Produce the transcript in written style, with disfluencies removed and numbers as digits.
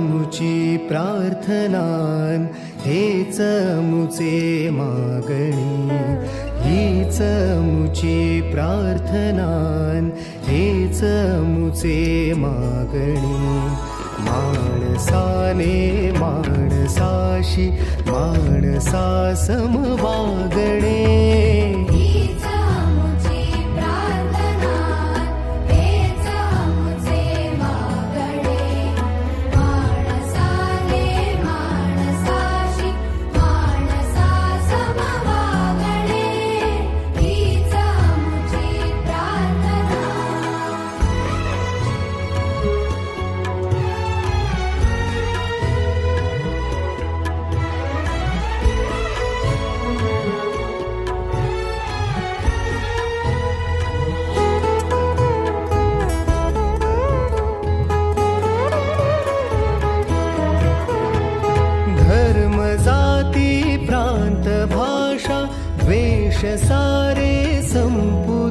मुची प्रार्थनान हेच मुचे मागणी, हीच मुची प्रार्थनान हेच मुचे मागणी. माणसाने माणसाशी माणसा सम वागणे, जाती प्रांत भाषा द्वेष सारे संपू